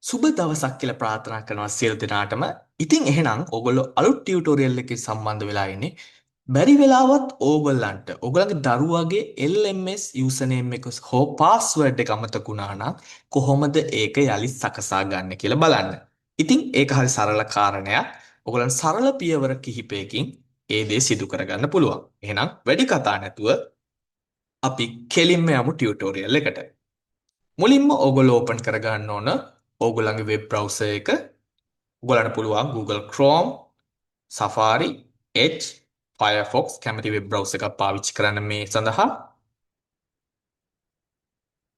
සුබ දවසක් කියලා ප්‍රාර්ථනා කරනවා සියලු දෙනාටම. ඉතින් එහෙනම් ඕගොල්ලෝ අලුත් ටියුටෝරියල් එකකින් සම්බන්ධ වෙලා ඉන්නේ. බැරි වෙලාවත් ඕගොල්ලන්ට ඕගොල්ලන්ගේ දරුවාගේ LMS යූසර්නේම් එක හෝ පාස්වර්ඩ් එක අමතක වුණා නම් කොහොමද ඒක යලි සකසා ගන්න කියලා බලන්න. ඉතින් ඒක හරි සරල කාරණයක්. ඕගොල්ලන් සරල පියවර කිහිපයකින් ඒ දේ සිදු කරගන්න පුළුවන්. එහෙනම් වැඩි කතා නැතුව අපි කෙලින්ම යමු ටියුටෝරියල් එකට. මුලින්ම ඕගොල්ලෝ ඕපන් කරගන්න ඕන ඕගොල්ලන්ගේ වෙබ් බ්‍රවුසර් එක. ඔයගොල්ලන්ට පුළුවන් Google Chrome, Safari, Edge, Firefox කැමති වෙබ් බ්‍රවුසර් එකක් පාවිච්චි කරන්න මේ සඳහා.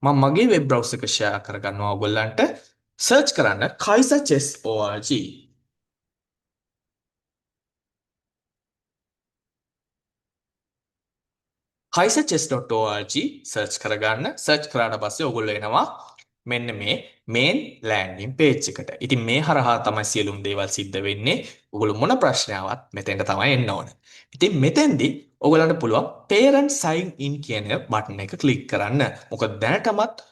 මම මගේ වෙබ් බ්‍රවුසර් එක ෂෙයා කරගන්නවා ඔයගොල්ලන්ට. සර්ච් කරන්න kaiserchess.org. kaiserchess.org සර්ච් කරගන්න. සර්ච් කරාට පස්සේ ඔයගොල්ලෝ එනවා මෙන්න මේ මේන් ලෑන්ඩින් පේජ් එකට. ඉතින් මේ හරහා තමයි සියලුම දේවල් සිද්ධ වෙන්නේ. ඔයගොල්ලෝ මොන ප්‍රශ්නාවක් මෙතෙන්ට තමයි එන්න ඕන. ඉතින් මෙතෙන්දී ඔයගොල්ලන්ට පුළුවන් parent sign in කියන බටන් එක ක්ලික් කරන්න. මොකද දැනටමත්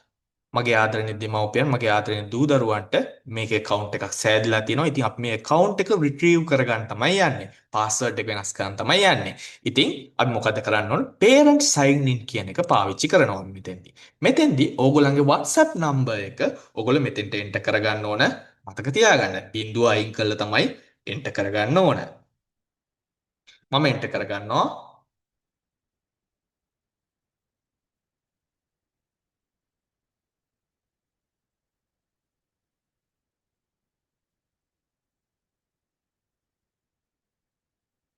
මගේ ආදරණීය දෙමව්පියන් මගේ ආදරණීය දූ දරුවන්ට මේකේ account එකක් සෑදිලා තියෙනවා. ඉතින් අපි මේ account එක retrieve කරගන්න තමයි යන්නේ. password එක වෙනස් කරන්න තමයි යන්නේ. ඉතින් අපි මොකද කරන්න ඕන? parent sign in කියන එක පාවිච්චි කරනවා මෙතෙන්දී. මෙතෙන්දී ඕගොල්ලන්ගේ WhatsApp number එක ඕගොල්ලෝ මෙතෙන්ට enter කරගන්න ඕන. මතක තියාගන්න. බිංදුව අයින් කළා තමයි enter කරගන්න ඕන. මම enter කරගන්නවා.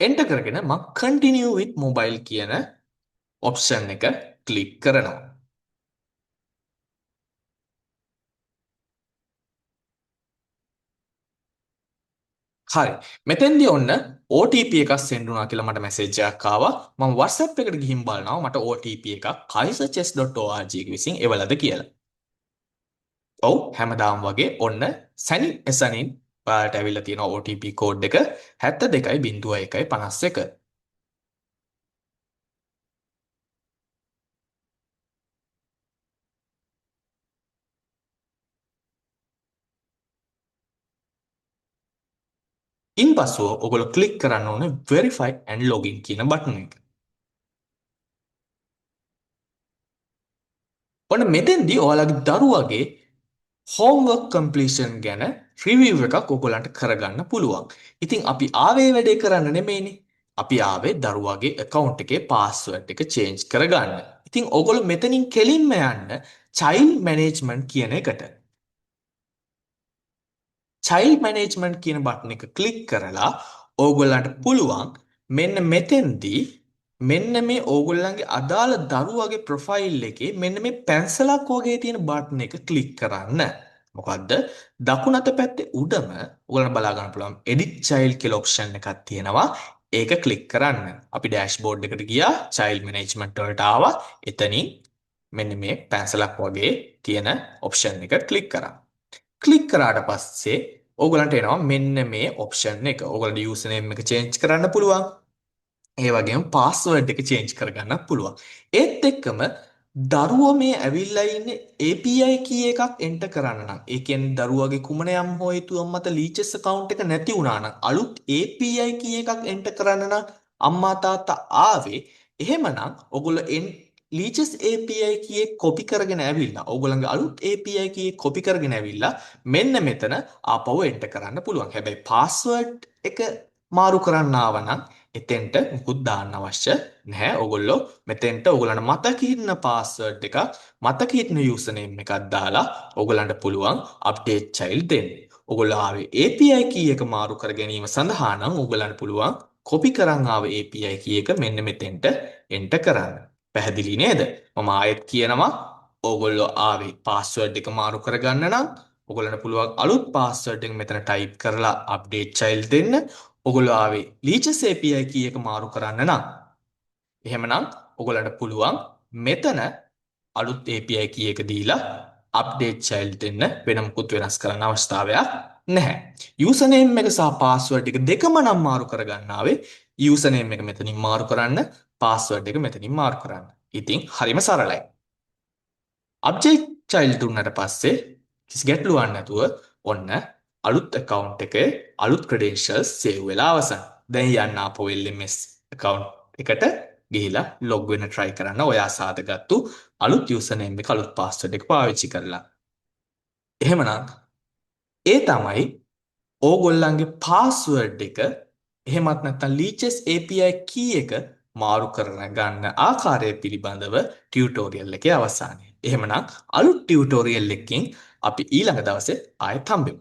enter කරගෙන මම continue with mobile කියන ඔප්ෂන් එක ක්ලික් කරනවා. හරි. මෙතෙන්දී ඔන්න OTP එකක් send වුණා කියලා මට මැසේජ් එකක් ආවා. මම WhatsApp එකට ගිහින් බලනවා මට OTP එකක් kaiserchess.org විසින් එවලද කියලා. ඔව් හැමදාම වගේ ඔන්න සැනින් එසනින් ඔයාලට ඇවිල්ලා තියෙන OTP කෝඩ් එක 72.0151. ඉන්පසුව ඔයගොල්ලෝ ක්ලික් කරන්න ඕනේ verify and login කියන බටන් එක. ඔන්න මෙතෙන්දී ඔයාලගේ දරුවගේ homework completion ගැන review එකක් ඔයගොල්ලන්ට කරගන්න පුළුවන්. ඉතින් අපි ආවේ වැඩේ කරන්න නෙමෙයිනේ. අපි ආවේ දරුවාගේ account එකේ password එක change කරගන්න. ඉතින් ඔයගොල්ලෝ මෙතනින් කෙලින්ම යන්න child management කියන එකට. child management කියන බටන් එක ක්ලික් කරලා ඕගොල්ලන්ට පුළුවන් මෙන්න මෙතෙන්දී මෙන්න මේ ඕගොල්ලන්ගේ අදාළ දරුවගේ ප්‍රොෆයිල් එකේ මෙන්න මේ පැන්සලක් වගේ තියෙන බටන් එක ක්ලික් කරන්න. මොකද්ද? දකුණු අත පැත්තේ උඩම ඔයගොල්ලන්ට බලා ගන්න පුළුවන් edit child කියලා ඔප්ෂන් එකක් තියෙනවා. ඒක ක්ලික් කරන්න. අපි ඩෑෂ්බෝඩ් එකට ගියා child management වලට ආවා. එතනින් මෙන්න මේ පැන්සලක් වගේ තියෙන ඔප්ෂන් එක ක්ලික් කරා. ක්ලික් කරාට පස්සේ ඕගොල්ලන්ට එනවා මෙන්න මේ ඔප්ෂන් එක. ඕගොල්ලන්ට යූසර්නේම් එක චේන්ජ් කරන්න පුළුවන්. ඒ වගේම පාස්වර්ඩ් එක චේන්ජ් කරගන්නත් පුළුවන්. ඒත් එක්කම දරුවෝ මේ ඇවිල්ලා ඉන්නේ API කී එකක් එන්ටර් කරන්න නම් ඒ කියන්නේ දරුවගේ කුමන යම් හේතුවක් මත ලීචස් account එක නැති වුණා නම් අලුත් API කී එකක් එන්ටර් කරන්න නම් අම්මා තාත්තා ආවේ එහෙමනම් ඔයගොල්ලෝ ලීචස් API කීයේ කොපි කරගෙන ඇවිල්ලා ඕගොල්ලන්ගේ අලුත් API කීයේ කොපි කරගෙන ඇවිල්ලා මෙන්න මෙතන ආපහු එන්ටර් කරන්න පුළුවන්. හැබැයි පාස්වර්ඩ් එක මාරු කරන්න ආව නම් එතෙන්ට මුකුත් දාන්න අවශ්‍ය නැහැ. ඔයගොල්ලෝ මෙතෙන්ට ඔයගොල්ලන්ට මතක හිටින පාස්වර්ඩ් එකක් මතක හිටින යූසර්නේම් එකක් දාලා ඔයගොල්ලන්ට පුළුවන් අප්ඩේට් child දෙන්න. ඔයගොල්ලෝ ආවේ API කී එක මාරු කර ගැනීම සඳහා නම් ඔයගොල්ලන්ට පුළුවන් කොපි කරන් ආව API කී එක මෙන්න මෙතෙන්ට එන්ටර් කරන්න. පැහැදිලි නේද? මම ආයෙත් කියනවා ඕගොල්ලෝ ආවේ පාස්වර්ඩ් එක මාරු කරගන්න නම් ඔයගොල්ලන්ට පුළුවන් අලුත් පාස්වර්ඩ් එක මෙතන ටයිප් කරලා අප්ඩේට් child දෙන්න. ඔගොල්ලෝ ආවේ ලීචස් API කී එක මාරු කරන්න නම් එහෙමනම් ඔයගොල්ලන්ට පුළුවන් මෙතන අලුත් API කී එක දීලා අප්ඩේට් child දෙන්න. වෙන මුකුත් වෙනස් කරන්න අවස්ථාවක් නැහැ. යූසර්නේම් එක සහ පාස්වර්ඩ් එක දෙකම නම් මාරු කරගන්න ආවේ යූසර්නේම් එක මෙතනින් මාරු කරන්න පාස්වර්ඩ් එක මෙතනින් මාරු කරන්න. ඉතින් හරිම සරලයි. අප්ඩේට් child දුන්නට පස්සේ කිසි ගැටලුවක් නැතුව ඔන්න අලුත් account එකේ අලුත් credentials save වෙලා අවසන්. දැන් යන්න ආපහු LMS account එකට ගිහිලා log වෙන්න try කරන්න ඔයා සාදගත්තු අලුත් username එක අලුත් password එක පාවිච්චි කරලා. එහෙමනම් ඒ තමයි ඕගොල්ලන්ගේ password එක එහෙමත් නැත්නම් Leeches API key එක මාරු කරන ගන්න ආකාරය පිළිබඳව ටියුටෝරියල් එකේ අවසානය. එහෙමනම් අලුත් ටියුටෝරියල් එකකින් අපි ඊළඟ දවසේ ආයෙත් හම්බෙමු.